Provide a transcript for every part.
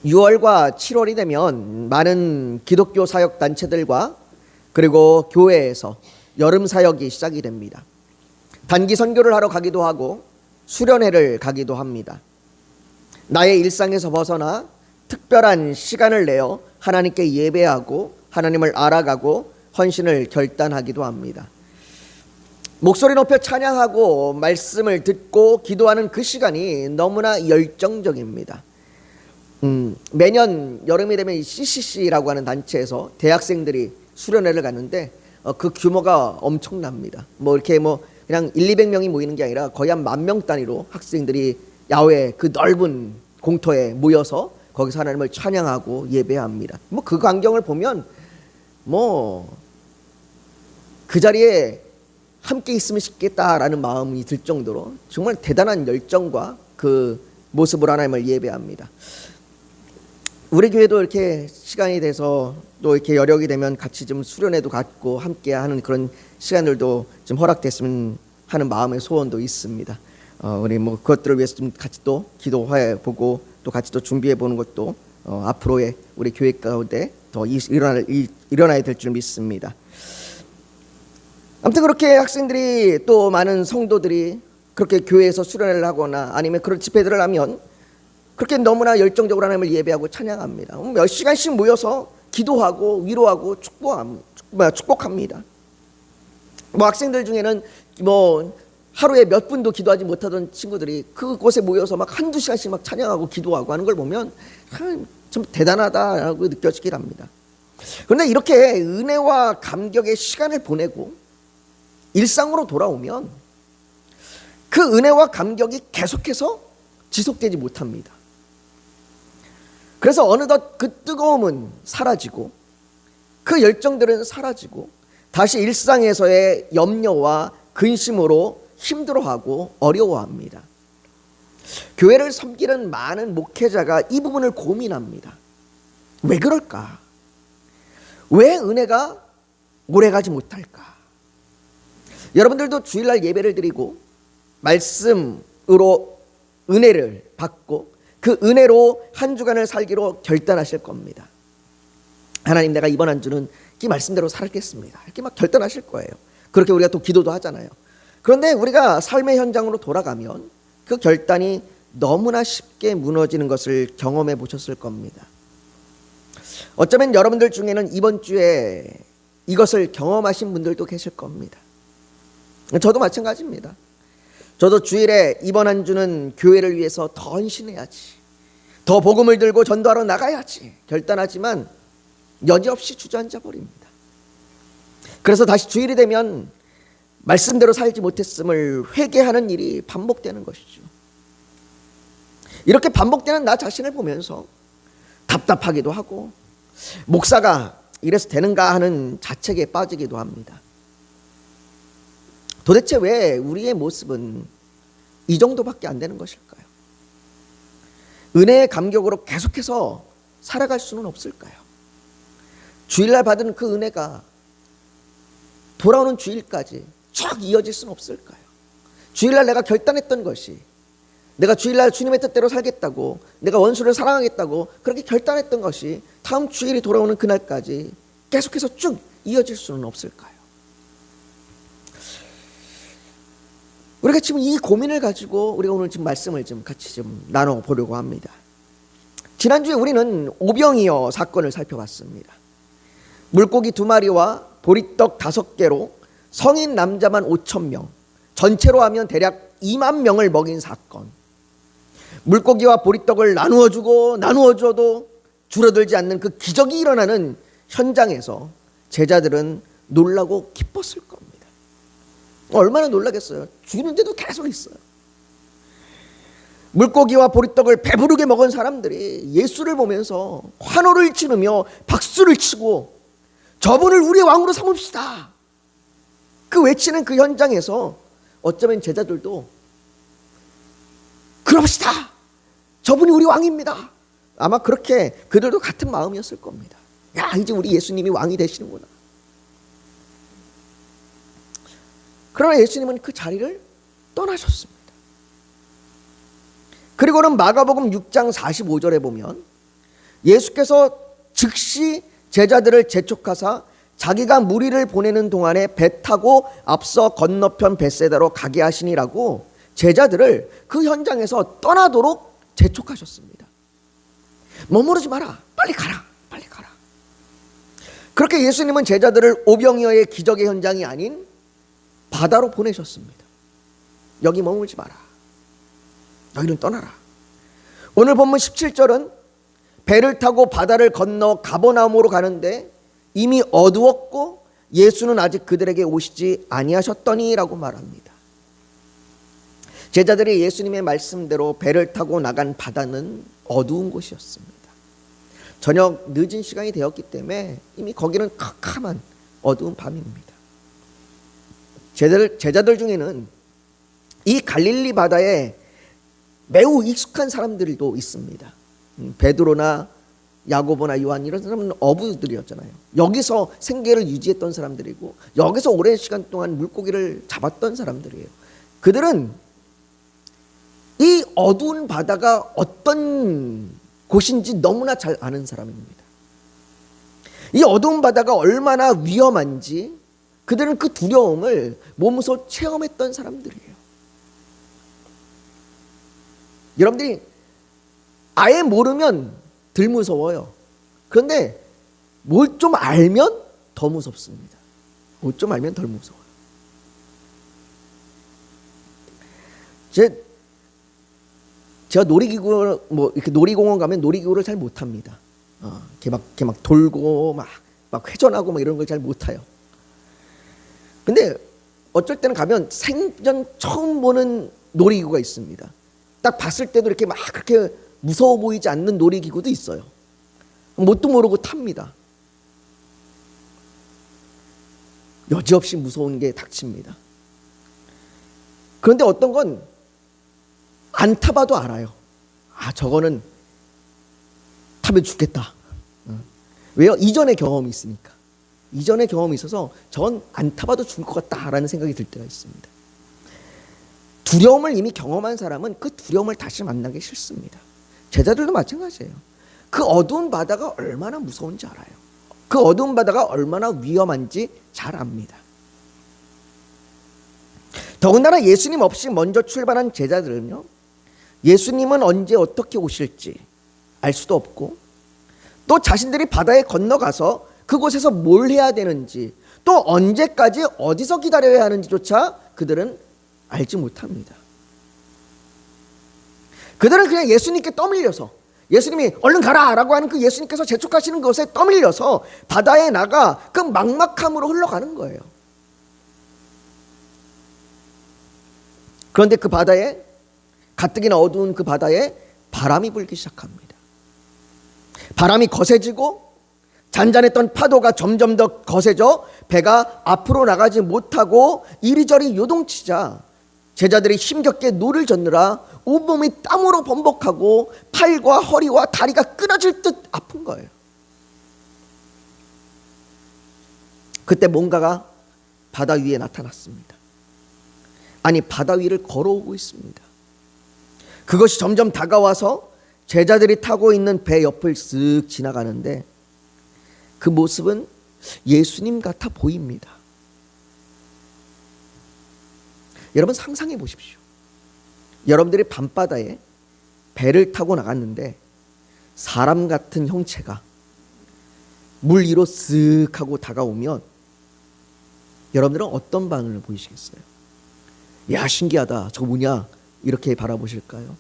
6월과 7월이 되면 많은 기독교 사역 단체들과 그리고 교회에서 여름 사역이 시작이 됩니다. 단기 선교를 하러 가기도 하고 수련회를 가기도 합니다. 나의 일상에서 벗어나 특별한 시간을 내어 하나님께 예배하고 하나님을 알아가고 헌신을 결단하기도 합니다. 목소리 높여 찬양하고 말씀을 듣고 기도하는 그 시간이 너무나 열정적입니다. 매년 여름이 되면 CCC라고 하는 단체에서 대학생들이 수련회를 가는데 그 규모가 엄청납니다. 이렇게 그냥 1,200명이 모이는 게 아니라 거의 한 10,000명 단위로 학생들이 야외 그 넓은 공터에 모여서 거기서 하나님을 찬양하고 예배합니다. 그 광경을 보면 그 자리에 함께 있으면 좋겠다라는 마음이 들 정도로 정말 대단한 열정과 그 모습으로 하나님을 예배합니다. 우리 교회도 이렇게 시간이 돼서 또 이렇게 여력이 되면 같이 좀 수련회도 갖고 함께 하는 그런 시간들도 좀 허락됐으면 하는 마음의 소원도 있습니다. 우리 그것들을 위해서 좀 같이 또 기도해 보고 또 같이 또 준비해 보는 것도 앞으로의 우리 교회 가운데 더 일어나야 될 줄 믿습니다. 아무튼 그렇게 학생들이 또 많은 성도들이 그렇게 교회에서 수련회를 하거나 아니면 그런 집회들을 하면 그렇게 너무나 열정적으로 하나님을 예배하고 찬양합니다. 몇 시간씩 모여서 기도하고 위로하고 축복합니다. 학생들 중에는 하루에 몇 분도 기도하지 못하던 친구들이 그곳에 모여서 한두 시간씩 찬양하고 기도하고 하는 걸 보면 좀 대단하다라고 느껴지긴 합니다. 그런데 이렇게 은혜와 감격의 시간을 보내고 일상으로 돌아오면 그 은혜와 감격이 계속해서 지속되지 못합니다. 그래서 어느덧 그 뜨거움은 사라지고 그 열정들은 사라지고 다시 일상에서의 염려와 근심으로 힘들어하고 어려워합니다. 교회를 섬기는 많은 목회자가 이 부분을 고민합니다. 왜 그럴까? 왜 은혜가 오래가지 못할까? 여러분들도 주일날 예배를 드리고 말씀으로 은혜를 받고 그 은혜로 한 주간을 살기로 결단하실 겁니다. 하나님, 내가 이번 한 주는 이 말씀대로 살겠습니다. 이렇게 결단하실 거예요. 그렇게 우리가 또 기도도 하잖아요. 그런데 우리가 삶의 현장으로 돌아가면 그 결단이 너무나 쉽게 무너지는 것을 경험해 보셨을 겁니다. 어쩌면 여러분들 중에는 이번 주에 이것을 경험하신 분들도 계실 겁니다. 저도 마찬가지입니다. 저도 주일에 이번 한 주는 교회를 위해서 더 헌신해야지, 더 복음을 들고 전도하러 나가야지 결단하지만 여지없이 주저앉아 버립니다. 그래서 다시 주일이 되면 말씀대로 살지 못했음을 회개하는 일이 반복되는 것이죠. 이렇게 반복되는 나 자신을 보면서 답답하기도 하고 목사가 이래서 되는가 하는 자책에 빠지기도 합니다. 도대체 왜 우리의 모습은 이 정도밖에 안 되는 것일까요? 은혜의 감격으로 계속해서 살아갈 수는 없을까요? 주일날 받은 그 은혜가 돌아오는 주일까지 쭉 이어질 수는 없을까요? 주일날 내가 결단했던 것이, 내가 주일날 주님의 뜻대로 살겠다고, 내가 원수를 사랑하겠다고 그렇게 결단했던 것이 다음 주일이 돌아오는 그날까지 계속해서 쭉 이어질 수는 없을까요? 우리가 지금 이 고민을 가지고 우리가 오늘 지금 말씀을 좀 같이 좀 나눠보려고 합니다. 지난주에 우리는 오병이어 사건을 살펴봤습니다. 물고기 2마리와 보리떡 5개로 성인 남자만 5,000명, 전체로 하면 대략 2만 명을 먹인 사건. 물고기와 보리떡을 나누어주고 나누어줘도 줄어들지 않는 그 기적이 일어나는 현장에서 제자들은 놀라고 기뻤을 겁니다. 얼마나 놀라겠어요. 죽는데도 계속 있어요. 물고기와 보리떡을 배부르게 먹은 사람들이 예수를 보면서 환호를 치르며 박수를 치고 저분을 우리의 왕으로 삼읍시다, 그 외치는 그 현장에서 어쩌면 제자들도 그럽시다, 저분이 우리 왕입니다, 아마 그렇게 그들도 같은 마음이었을 겁니다. 야, 이제 우리 예수님이 왕이 되시는구나. 그러나 예수님은 그 자리를 떠나셨습니다. 그리고는 마가복음 6장 45절에 보면 예수께서 즉시 제자들을 재촉하사 자기가 무리를 보내는 동안에 배 타고 앞서 건너편 벳세다로 가게 하시니라고 제자들을 그 현장에서 떠나도록 재촉하셨습니다. 머무르지 마라. 빨리 가라. 빨리 가라. 그렇게 예수님은 제자들을 오병이어의 기적의 현장이 아닌 바다로 보내셨습니다. 여기 머물지 마라. 너희는 떠나라. 오늘 본문 17절은 배를 타고 바다를 건너 가버나움으로 가는데 이미 어두웠고 예수는 아직 그들에게 오시지 아니하셨더니라고 말합니다. 제자들이 예수님의 말씀대로 배를 타고 나간 바다는 어두운 곳이었습니다. 저녁 늦은 시간이 되었기 때문에 이미 거기는 캄캄한 어두운 밤입니다. 제자들 중에는 이 갈릴리 바다에 매우 익숙한 사람들도 있습니다. 베드로나 야고보나 요한 이런 사람은 어부들이었잖아요. 여기서 생계를 유지했던 사람들이고 여기서 오랜 시간 동안 물고기를 잡았던 사람들이에요. 그들은 이 어두운 바다가 어떤 곳인지 너무나 잘 아는 사람입니다. 이 어두운 바다가 얼마나 위험한지 그들은 그 두려움을 몸소 체험했던 사람들이에요. 여러분들이 아예 모르면 덜 무서워요. 그런데 뭘 좀 알면 더 무섭습니다. 뭘 좀 알면 덜 무서워요. 제가 놀이기구 이렇게 놀이공원 가면 놀이기구를 잘 못합니다. 이렇게 막 돌고 막 회전하고 막 이런 걸 잘 못해요. 근데 어쩔 때는 가면 생전 처음 보는 놀이기구가 있습니다. 딱 봤을 때도 이렇게 막 그렇게 무서워 보이지 않는 놀이기구도 있어요. 뭣도 모르고 탑니다. 여지없이 무서운 게 닥칩니다. 그런데 어떤 건 안 타봐도 알아요. 저거는 타면 죽겠다. 왜요? 이전의 경험이 있으니까. 이전의 경험이 있어서 저건 안 타봐도 죽을 것 같다라는 생각이 들 때가 있습니다. 두려움을 이미 경험한 사람은 그 두려움을 다시 만나기 싫습니다. 제자들도 마찬가지예요. 그 어두운 바다가 얼마나 무서운지 알아요. 그 어두운 바다가 얼마나 위험한지 잘 압니다. 더군다나 예수님 없이 먼저 출발한 제자들은요, 예수님은 언제 어떻게 오실지 알 수도 없고 또 자신들이 바다에 건너가서 그곳에서 뭘 해야 되는지 또 언제까지 어디서 기다려야 하는지조차 그들은 알지 못합니다. 그들은 그냥 예수님께 떠밀려서 예수님이 얼른 가라라고 하는 그 예수님께서 재촉하시는 것에 떠밀려서 바다에 나가 그 막막함으로 흘러가는 거예요. 그런데 그 바다에 가뜩이나 어두운 그 바다에 바람이 불기 시작합니다. 바람이 거세지고 잔잔했던 파도가 점점 더 거세져 배가 앞으로 나가지 못하고 이리저리 요동치자 제자들이 힘겹게 노를 젓느라 온몸이 땀으로 범벅하고 팔과 허리와 다리가 끊어질 듯 아픈 거예요. 그때 뭔가가 바다 위에 나타났습니다. 아니, 바다 위를 걸어오고 있습니다. 그것이 점점 다가와서 제자들이 타고 있는 배 옆을 쓱 지나가는데 그 모습은 예수님 같아 보입니다. 여러분 상상해 보십시오. 여러분들이 밤바다에 배를 타고 나갔는데 사람 같은 형체가 물 위로 쓱 하고 다가오면 여러분들은 어떤 반응을 보이시겠어요? 야, 신기하다. 저거 뭐냐? 이렇게 바라보실까요?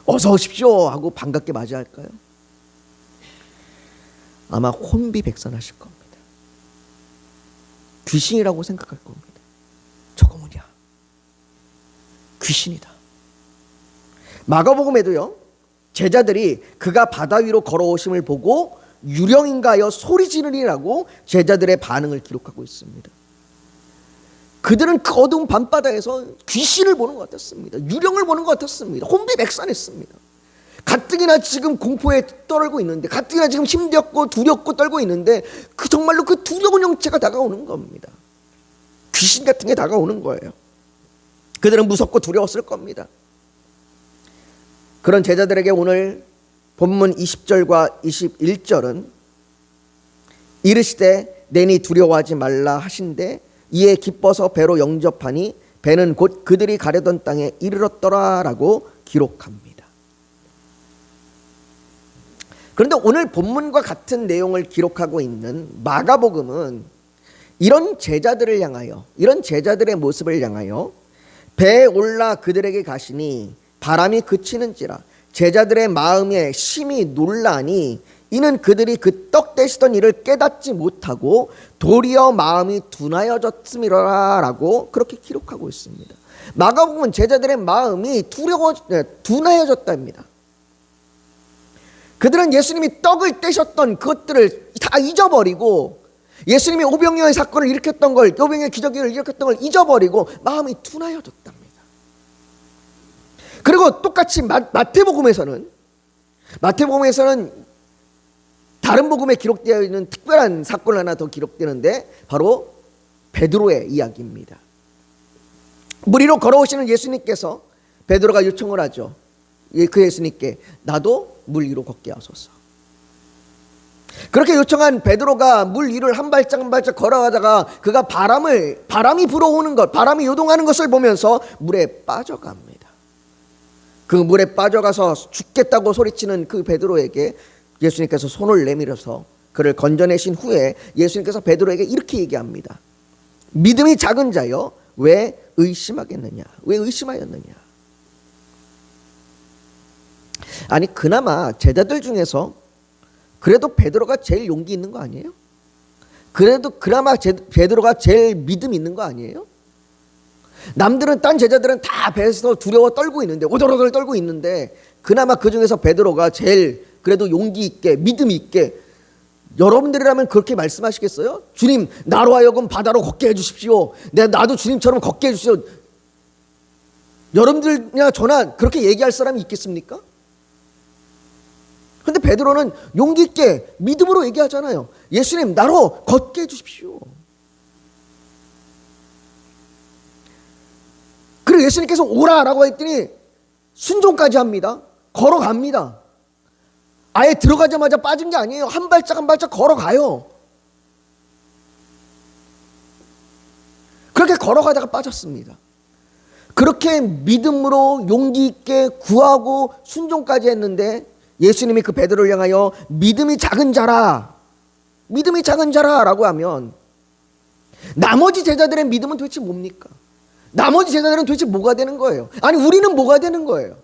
어서 오십시오 하고 반갑게 맞이할까요? 아마 혼비백산하실 겁니다. 귀신이라고 생각할 겁니다. 저거 뭐냐? 귀신이다. 마가복음에도요, 제자들이 그가 바다 위로 걸어오심을 보고 유령인가 하여 소리 지르리라고 제자들의 반응을 기록하고 있습니다. 그들은 그 어두운 밤바다에서 귀신을 보는 것 같았습니다. 유령을 보는 것 같았습니다. 혼비백산했습니다. 가뜩이나 지금 공포에 떨고 있는데, 가뜩이나 지금 힘겹고 두렵고 떨고 있는데 정말로 그 두려운 형체가 다가오는 겁니다. 귀신 같은 게 다가오는 거예요. 그들은 무섭고 두려웠을 겁니다. 그런 제자들에게 오늘 본문 20절과 21절은 이르시되 내니 두려워하지 말라 하신대 이에 기뻐서 배로 영접하니 배는 곧 그들이 가려던 땅에 이르렀더라라고 기록합니다. 그런데 오늘 본문과 같은 내용을 기록하고 있는 마가복음은 이런 제자들을 향하여, 이런 제자들의 모습을 향하여 배에 올라 그들에게 가시니 바람이 그치는지라 제자들의 마음에 심히 놀라니 이는 그들이 그 떡 떼시던 일을 깨닫지 못하고 도리어 마음이 둔하여졌음이라라고 그렇게 기록하고 있습니다. 마가복음은 제자들의 마음이 둔하여졌답니다. 그들은 예수님이 떡을 떼셨던 그것들을 다 잊어버리고 예수님이 오병이어의 사건을 일으켰던 걸, 오병이어의 기적을 일으켰던 걸 잊어버리고 마음이 둔하여졌답니다. 그리고 똑같이 마태복음에서는 다른 복음에 기록되어 있는 특별한 사건 하나 더 기록되는데 바로 베드로의 이야기입니다. 물 위로 걸어오시는 예수님께서 베드로가 요청을 하죠. 그 예수님께 나도 물 위로 걷게 하소서. 그렇게 요청한 베드로가 물 위를 한 발짝 한 발짝 걸어가다가 그가 바람이 불어오는 것, 바람이 요동하는 것을 보면서 물에 빠져갑니다. 그 물에 빠져가서 죽겠다고 소리치는 그 베드로에게 예수님께서 손을 내밀어서 그를 건져내신 후에 예수님께서 베드로에게 이렇게 얘기합니다. 믿음이 작은 자여 왜 의심하겠느냐? 왜 의심하였느냐? 아니 그나마 제자들 중에서 그래도 베드로가 제일 용기 있는 거 아니에요? 그래도 그나마 베드로가 제일 믿음 있는 거 아니에요? 남들은 딴 제자들은 다 배에서 두려워 떨고 있는데 오돌오돌 떨고 있는데 그나마 그 중에서 베드로가 제일 그래도 용기 있게 믿음 있게 여러분들이라면 그렇게 말씀하시겠어요? 주님 나로 하여금 바다로 걷게 해주십시오. 나도 주님처럼 걷게 해주십시오. 여러분들이나 저나 그렇게 얘기할 사람이 있겠습니까? 근데 베드로는 용기 있게 믿음으로 얘기하잖아요. 예수님 나로 걷게 해주십시오. 그리고 예수님께서 오라라고 했더니 순종까지 합니다. 걸어갑니다. 아예 들어가자마자 빠진 게 아니에요. 한 발짝 한 발짝 걸어가요. 그렇게 걸어가다가 빠졌습니다. 그렇게 믿음으로 용기 있게 구하고 순종까지 했는데 예수님이 그 베드로를 향하여 믿음이 작은 자라라고 하면 나머지 제자들의 믿음은 도대체 뭡니까? 나머지 제자들은 도대체 뭐가 되는 거예요? 아니 우리는 뭐가 되는 거예요?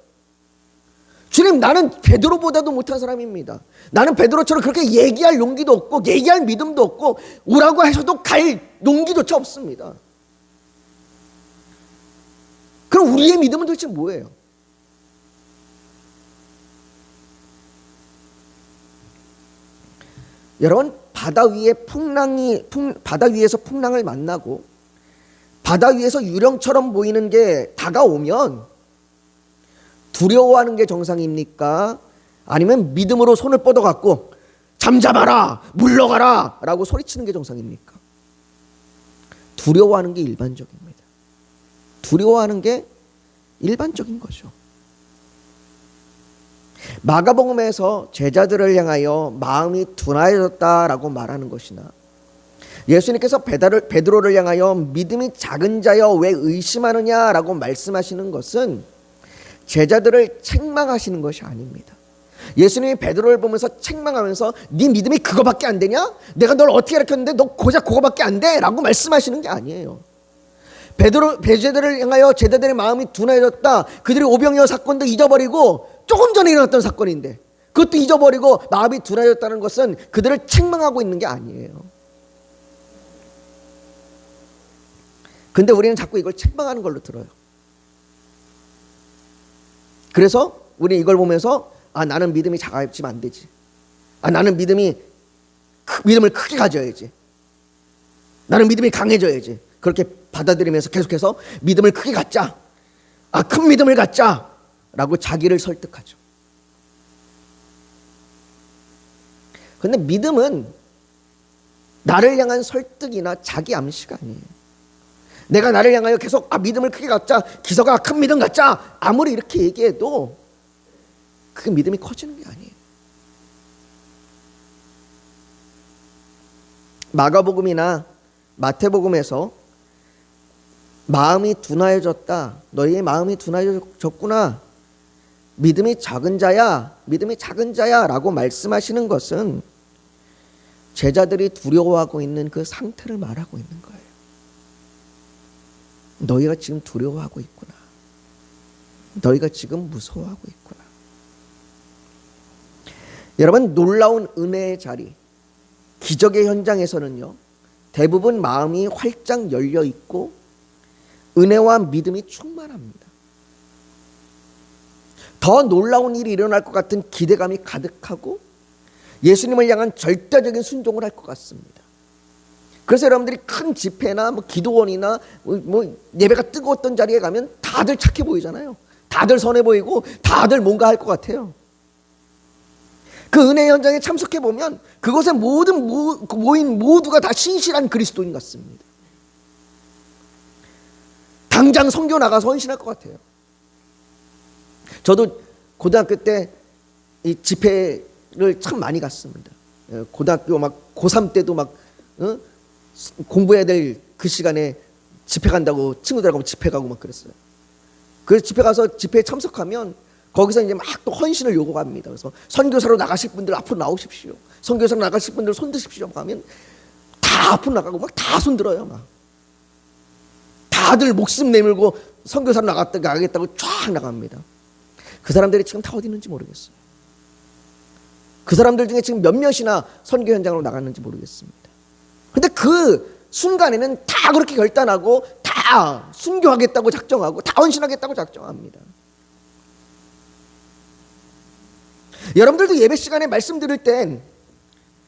주님 나는 베드로보다도 못한 사람입니다. 나는 베드로처럼 그렇게 얘기할 용기도 없고 얘기할 믿음도 없고 오라고 하셔도 갈 용기조차 없습니다. 그럼 우리의 믿음은 도대체 뭐예요? 여러분 바다 위에서 풍랑을 만나고 바다 위에서 유령처럼 보이는 게 다가오면 두려워하는 게 정상입니까? 아니면 믿음으로 손을 뻗어갖고 잠잠하라 물러가라 라고 소리치는 게 정상입니까? 두려워하는 게 일반적입니다. 두려워하는 게 일반적인 거죠. 마가복음에서 제자들을 향하여 마음이 둔하여졌다라고 말하는 것이나 예수님께서 베드로를 향하여 믿음이 작은 자여 왜 의심하느냐라고 말씀하시는 것은 제자들을 책망하시는 것이 아닙니다. 예수님이 베드로를 보면서 책망하면서 네 믿음이 그거밖에 안 되냐? 내가 널 어떻게 가르쳤는데 너 고작 그거밖에 안 돼? 라고 말씀하시는 게 아니에요. 제자들을 향하여 제자들의 마음이 둔해졌다. 그들이 오병이어 사건도 잊어버리고 조금 전에 일어났던 사건인데 그것도 잊어버리고 마음이 둔해졌다는 것은 그들을 책망하고 있는 게 아니에요. 근데 우리는 자꾸 이걸 책망하는 걸로 들어요. 그래서 우리는 이걸 보면서 나는 믿음이 작아지면 안 되지. 나는 믿음을 크게 가져야지. 나는 믿음이 강해져야지. 그렇게 받아들이면서 계속해서 믿음을 크게 갖자. 큰 믿음을 갖자. 라고 자기를 설득하죠. 그런데 믿음은 나를 향한 설득이나 자기 암시가 아니에요. 내가 나를 향하여 계속 믿음을 크게 갖자. 기서가 큰 믿음 갖자. 아무리 이렇게 얘기해도 그 믿음이 커지는 게 아니에요. 마가복음이나 마태복음에서 마음이 둔하여졌다, 너희의 마음이 둔하여졌구나, 믿음이 작은 자야, 믿음이 작은 자야 라고 말씀하시는 것은 제자들이 두려워하고 있는 그 상태를 말하고 있는 거예요. 너희가 지금 두려워하고 있구나, 너희가 지금 무서워하고 있구나. 여러분, 놀라운 은혜의 자리, 기적의 현장에서는요, 대부분 마음이 활짝 열려 있고 은혜와 믿음이 충만합니다. 더 놀라운 일이 일어날 것 같은 기대감이 가득하고 예수님을 향한 절대적인 순종을 할 것 같습니다. 그래서 여러분들이 큰 집회나 기도원이나 예배가 뜨거웠던 자리에 가면 다들 착해 보이잖아요. 다들 선해 보이고 다들 뭔가 할 것 같아요. 그 은혜 현장에 참석해 보면 그곳에 모인 모두가 다 신실한 그리스도인 같습니다. 당장 선교 나가서 헌신할 것 같아요. 저도 고등학교 때 이 집회를 참 많이 갔습니다. 고등학교 고3 때도 공부해야 될 그 시간에 집회 간다고 친구들하고 집회 가고 그랬어요. 그래서 집회 가서 집회에 참석하면 거기서 이제 또 헌신을 요구합니다. 그래서 선교사로 나가실 분들 앞으로 나오십시오. 선교사로 나가실 분들 손 드십시오. 하면 다 앞으로 나가고 다 손 들어요. 다들 목숨 내밀고 선교사로 나가겠다고 쫙 나갑니다. 그 사람들이 지금 다 어디 있는지 모르겠어요. 그 사람들 중에 지금 몇몇이나 선교 현장으로 나갔는지 모르겠습니다. 근데 그 순간에는 다 그렇게 결단하고 다 순교하겠다고 작정하고 다 헌신하겠다고 작정합니다. 여러분들도 예배 시간에 말씀 들을 땐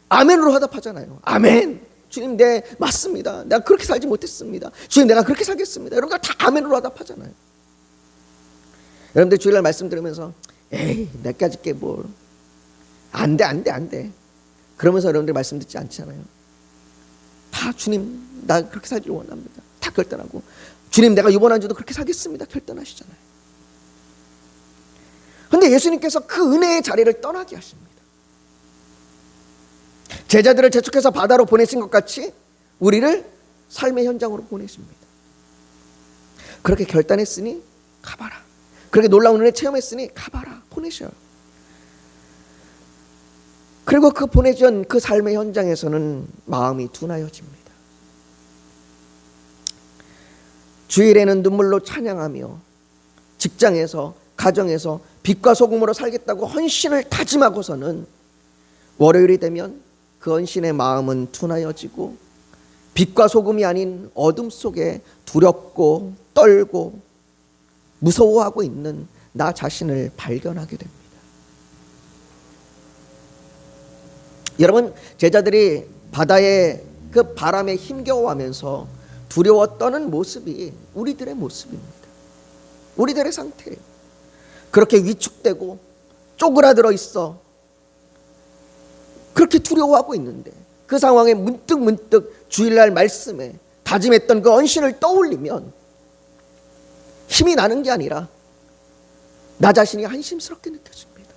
아멘으로 화답하잖아요. 아멘. 주님, 네, 맞습니다. 내가 그렇게 살지 못했습니다. 주님, 내가 그렇게 살겠습니다. 여러분들 다 아멘으로 화답하잖아요. 여러분들 주일날 말씀 들으면서 에이, 내까지 게 뭘. 안 돼. 그러면서 여러분들 말씀 듣지 않잖아요. 다 주님, 나 그렇게 살기를 원합니다. 다 결단하고 주님, 내가 이번 한 주도 그렇게 살겠습니다. 결단하시잖아요. 그런데 예수님께서 그 은혜의 자리를 떠나게 하십니다. 제자들을 재촉해서 바다로 보내신 것 같이 우리를 삶의 현장으로 보내십니다. 그렇게 결단했으니 가봐라. 그렇게 놀라운 은혜 체험했으니 가봐라. 보내셔요. 그리고 그 보내준 그 삶의 현장에서는 마음이 둔하여집니다. 주일에는 눈물로 찬양하며 직장에서 가정에서 빛과 소금으로 살겠다고 헌신을 다짐하고서는 월요일이 되면 그 헌신의 마음은 둔하여지고 빛과 소금이 아닌 어둠 속에 두렵고 떨고 무서워하고 있는 나 자신을 발견하게 됩니다. 여러분, 제자들이 바다의 그 바람에 힘겨워하면서 두려워 떠는 모습이 우리들의 모습입니다. 우리들의 상태예요. 그렇게 위축되고 쪼그라들어 있어 그렇게 두려워하고 있는데 그 상황에 문득 주일날 말씀에 다짐했던 그 헌신을 떠올리면 힘이 나는 게 아니라 나 자신이 한심스럽게 느껴집니다.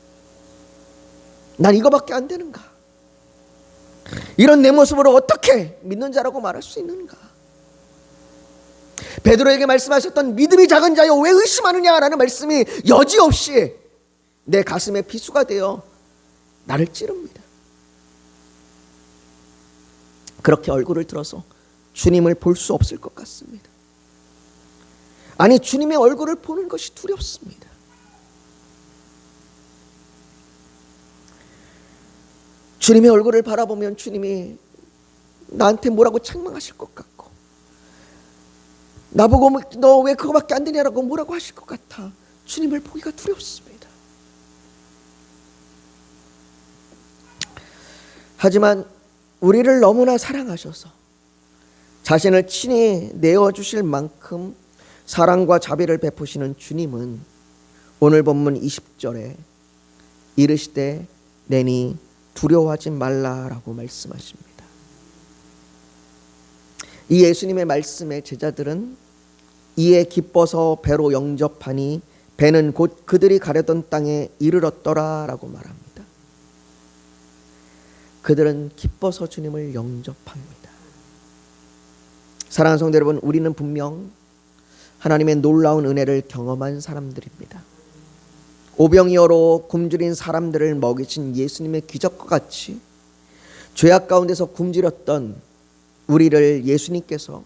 난 이거밖에 안 되는가? 이런 내 모습으로 어떻게 믿는 자라고 말할 수 있는가? 베드로에게 말씀하셨던 믿음이 작은 자여 왜 의심하느냐라는 말씀이 여지없이 내 가슴에 비수가 되어 나를 찌릅니다. 그렇게 얼굴을 들어서 주님을 볼 수 없을 것 같습니다. 아니, 주님의 얼굴을 보는 것이 두렵습니다. 주님의 얼굴을 바라보면 주님이 나한테 뭐라고 책망하실 것 같고 나보고 너 왜 그거밖에 안 되냐라고 뭐라고 하실 것 같아 주님을 보기가 두렵습니다. 하지만 우리를 너무나 사랑하셔서 자신을 친히 내어주실 만큼 사랑과 자비를 베푸시는 주님은 오늘 본문 20절에 이르시되 내니 두려워하지 말라라고 말씀하십니다. 이 예수님의 말씀에 제자들은 이에 기뻐서 배로 영접하니 배는 곧 그들이 가려던 땅에 이르렀더라라고 말합니다. 그들은 기뻐서 주님을 영접합니다. 사랑하는 성도 여러분, 우리는 분명 하나님의 놀라운 은혜를 경험한 사람들입니다. 오병이어로 굶주린 사람들을 먹이신 예수님의 기적과 같이 죄악 가운데서 굶주렸던 우리를 예수님께서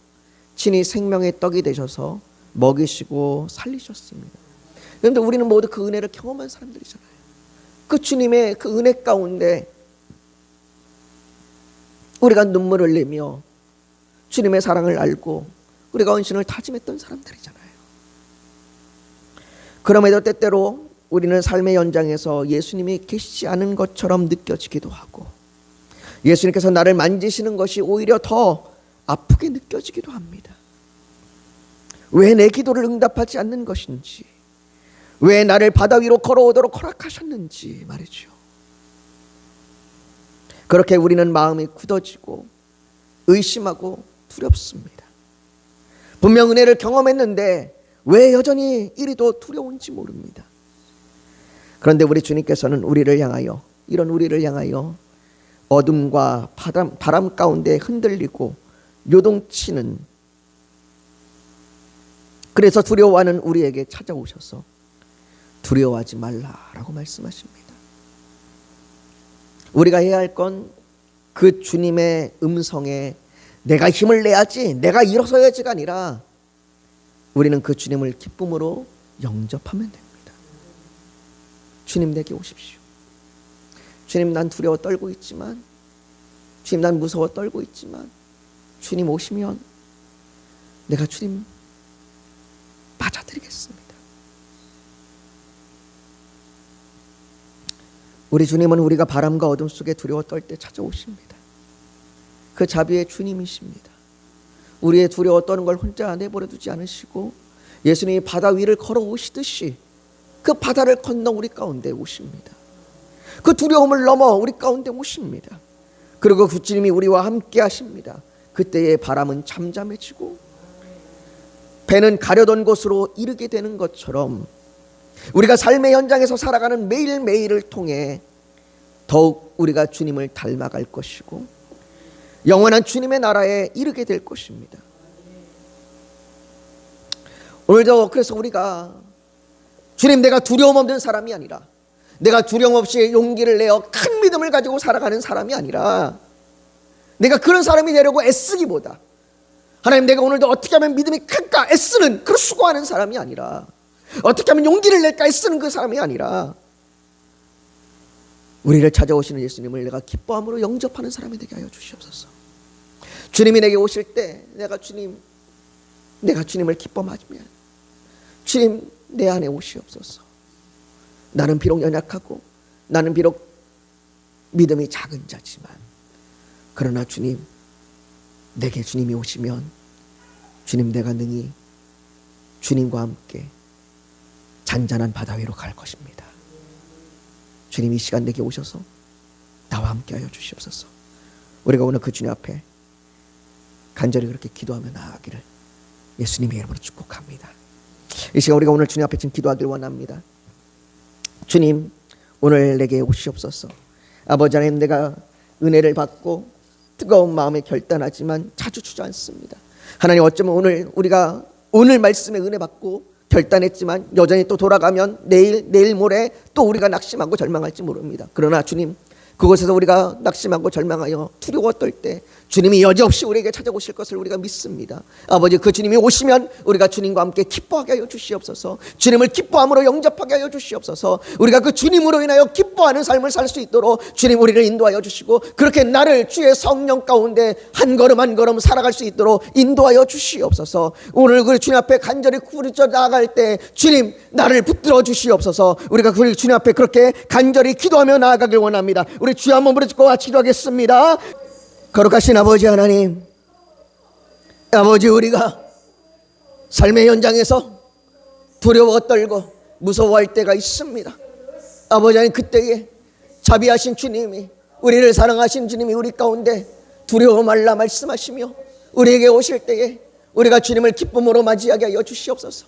친히 생명의 떡이 되셔서 먹이시고 살리셨습니다. 그런데 우리는 모두 그 은혜를 경험한 사람들이잖아요. 그 주님의 그 은혜 가운데 우리가 눈물을 흘리며 주님의 사랑을 알고 우리가 헌신을 다짐했던 사람들이잖아요. 그럼에도 때때로 우리는 삶의 연장에서 예수님이 계시지 않은 것처럼 느껴지기도 하고 예수님께서 나를 만지시는 것이 오히려 더 아프게 느껴지기도 합니다. 왜 내 기도를 응답하지 않는 것인지, 왜 나를 바다 위로 걸어오도록 허락하셨는지 말이죠. 그렇게 우리는 마음이 굳어지고 의심하고 두렵습니다. 분명 은혜를 경험했는데 왜 여전히 이리도 두려운지 모릅니다. 그런데 우리 주님께서는 우리를 향하여, 이런 우리를 향하여 어둠과 바람 가운데 흔들리고 요동치는, 그래서 두려워하는 우리에게 찾아오셔서 두려워하지 말라라고 말씀하십니다. 우리가 해야 할 건 그 주님의 음성에 내가 힘을 내야지, 내가 일어서야지가 아니라 우리는 그 주님을 기쁨으로 영접하면 됩니다. 주님, 내게 오십시오. 주님, 난 두려워 떨고 있지만, 주님, 난 무서워 떨고 있지만, 주님 오시면 내가 주님 맞아드리겠습니다. 우리 주님은 우리가 바람과 어둠 속에 두려워 떨 때 찾아오십니다. 그 자비의 주님이십니다. 우리의 두려워 떠는 걸 혼자 내버려 두지 않으시고 예수님이 바다 위를 걸어오시듯이 그 바다를 건너 우리 가운데 오십니다. 그 두려움을 넘어 우리 가운데 오십니다. 그리고 그 주님이 우리와 함께 하십니다. 그때의 바람은 잠잠해지고 배는 가려던 곳으로 이르게 되는 것처럼 우리가 삶의 현장에서 살아가는 매일매일을 통해 더욱 우리가 주님을 닮아갈 것이고 영원한 주님의 나라에 이르게 될 것입니다. 오늘도 그래서 우리가 주님, 내가 두려움 없는 사람이 아니라, 내가 두려움 없이 용기를 내어 큰 믿음을 가지고 살아가는 사람이 아니라, 내가 그런 사람이 되려고 애쓰기보다 하나님, 내가 오늘도 어떻게 하면 믿음이 클까 애쓰는, 그런 수고하는 사람이 아니라, 어떻게 하면 용기를 낼까 애쓰는 그 사람이 아니라, 우리를 찾아오시는 예수님을 내가 기뻐함으로 영접하는 사람이 되게 하여 주시옵소서. 주님이 내게 오실 때 내가 주님을 기뻐하면, 주님, 내 안에 오시옵소서. 나는 비록 연약하고 나는 비록 믿음이 작은 자지만, 그러나 주님, 내게 주님이 오시면 주님, 내가 능히 주님과 함께 잔잔한 바다 위로 갈 것입니다. 주님, 이 시간 내게 오셔서 나와 함께 하여 주시옵소서. 우리가 오늘 그 주님 앞에 간절히 그렇게 기도하며 나아가기를 예수님의 이름으로 축복합니다. 이 시간 우리가 오늘 주님 앞에 지금 기도하기를 원합니다. 주님, 오늘 내게 오시옵소서. 아버지 하나님, 내가 은혜를 받고 뜨거운 마음에 결단하지만 자주 주저앉습니다. 하나님, 어쩌면 우리가 오늘 말씀에 은혜 받고 결단했지만 여전히 또 돌아가면 내일 모레 또 우리가 낙심하고 절망할지 모릅니다. 그러나 주님, 그곳에서 우리가 낙심하고 절망하여 두려워 떨 때 주님이 여지없이 우리에게 찾아오실 것을 우리가 믿습니다. 아버지, 그 주님이 오시면 우리가 주님과 함께 기뻐하게 하여 주시옵소서. 주님을 기뻐함으로 영접하게 하여 주시옵소서. 우리가 그 주님으로 인하여 기뻐하는 삶을 살 수 있도록 주님 우리를 인도하여 주시고, 그렇게 나를 주의 성령 가운데 한 걸음 한 걸음 살아갈 수 있도록 인도하여 주시옵소서. 오늘 그 주님 앞에 간절히 부르짖어 나아갈 때 주님, 나를 붙들어 주시옵소서. 우리가 그 주님 앞에 그렇게 간절히 기도하며 나아가길 원합니다. 우리 주여 한번 부르짖고 같이 기도하겠습니다. 거룩하신 아버지 하나님, 아버지, 우리가 삶의 현장에서 두려워 떨고 무서워할 때가 있습니다. 아버지 하나님, 그때에 자비하신 주님이, 우리를 사랑하신 주님이 우리 가운데 두려워 말라 말씀하시며 우리에게 오실 때에 우리가 주님을 기쁨으로 맞이하게 하여 주시옵소서.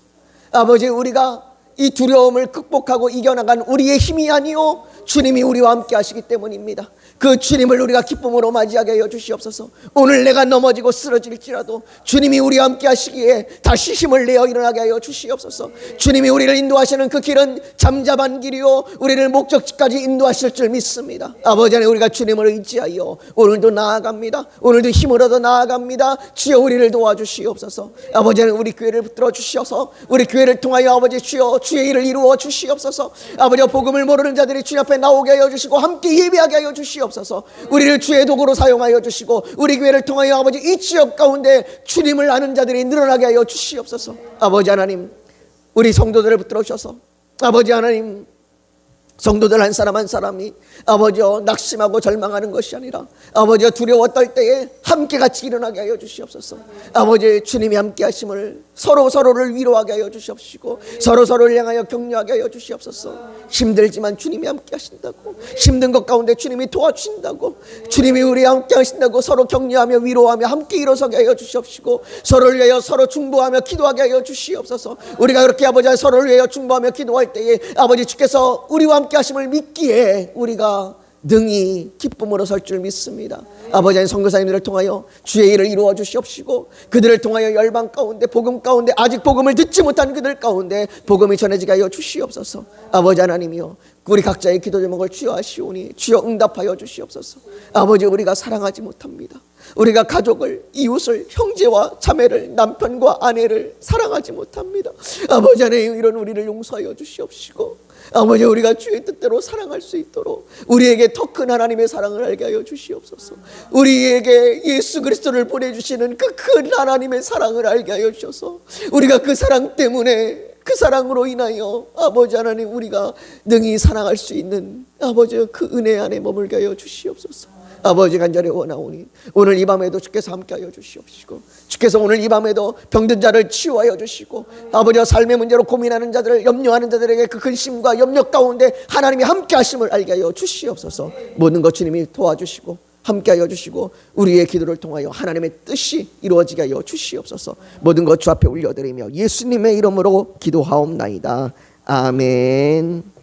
아버지, 우리가 이 두려움을 극복하고 이겨나간 우리의 힘이 아니요 주님이 우리와 함께 하시기 때문입니다. 그 주님을 우리가 기쁨으로 맞이하게 하여 주시옵소서. 오늘 내가 넘어지고 쓰러질지라도 주님이 우리와 함께 하시기에 다시 힘을 내어 일어나게 하여 주시옵소서. 주님이 우리를 인도하시는 그 길은 잠잠한 길이요 우리를 목적지까지 인도하실 줄 믿습니다. 아버지 안에 우리가 주님을 의지하여 오늘도 나아갑니다. 오늘도 힘을 얻어 나아갑니다. 주여 우리를 도와주시옵소서. 아버지 안에 우리 교회를 붙들어 주시어서 우리 교회를 통하여 아버지 주여 주의 일을 이루어 주시옵소서. 아버지 복음을 모르는 자들이 주님 앞에 나오게 하여 주시고 함께 예배하게 하여 주시옵소서. 우리를 주의 도구로 사용하여 주시고 우리 교회를 통하여 아버지 이 지역 가운데 주님을 아는 자들이 늘어나게 하여 주시옵소서. 아버지 하나님 우리 성도들을 붙들어 주셔서 아버지 하나님 성도들 한 사람 한 사람이 아버지여 낙심하고 절망하는 것이 아니라 아버지여 두려워 떨 때에 함께 같이 일어나게 하여 주시옵소서. 아버지 주님이 함께 하심을 서로를 위로하게 하여 주시옵시고 서로를 향하여 격려하게 하여 주시옵소서. 힘들지만 주님이 함께 하신다고 힘든 것 가운데 주님이 도와주신다고 주님이 우리와 함께 하신다고 서로 격려하며 위로하며 함께 일어서게 하여 주시옵시고 서로를 위하여 서로 중보하며 기도하게 하여 주시옵소서. 우리가 그렇게 아버지 서로를 위하여 중보하며 기도할 때에 아버지 주께서 우리와 함께 하심을 믿기에 우리가 능히 기쁨으로 설 줄 믿습니다. 아버지 선교사님들을 통하여 주의 일을 이루어 주시옵시고 그들을 통하여 열방 가운데 복음 가운데 아직 복음을 듣지 못한 그들 가운데 복음이 전해지게 하여 주시옵소서. 아버지 하나님이여 우리 각자의 기도 제목을 주여 아시오니 주여 응답하여 주시옵소서. 아버지 우리가 사랑하지 못합니다. 우리가 가족을 이웃을 형제와 자매를 남편과 아내를 사랑하지 못합니다. 아버지 하나님 이런 우리를 용서하여 주시옵시고 아버지 우리가 주의 뜻대로 사랑할 수 있도록 우리에게 더 큰 하나님의 사랑을 알게 하여 주시옵소서. 우리에게 예수 그리스도를 보내주시는 그 큰 하나님의 사랑을 알게 하여 주셔서 우리가 그 사랑 때문에 그 사랑으로 인하여 아버지 하나님 우리가 능히 사랑할 수 있는 아버지 그 은혜 안에 머물게 하여 주시옵소서. 아버지 간절히 원하오니 오늘 이 밤에도 주께서 함께하여 주시옵시고 주께서 오늘 이 밤에도 병든 자를 치유하여 주시고 아버지와 삶의 문제로 고민하는 자들을 염려하는 자들에게 그 근심과 염려 가운데 하나님이 함께하심을 알게 하여 주시옵소서. 모든 것 주님이 도와주시고 함께하여 주시고 우리의 기도를 통하여 하나님의 뜻이 이루어지게 하여 주시옵소서. 모든 것 주 앞에 올려드리며 예수님의 이름으로 기도하옵나이다. 아멘.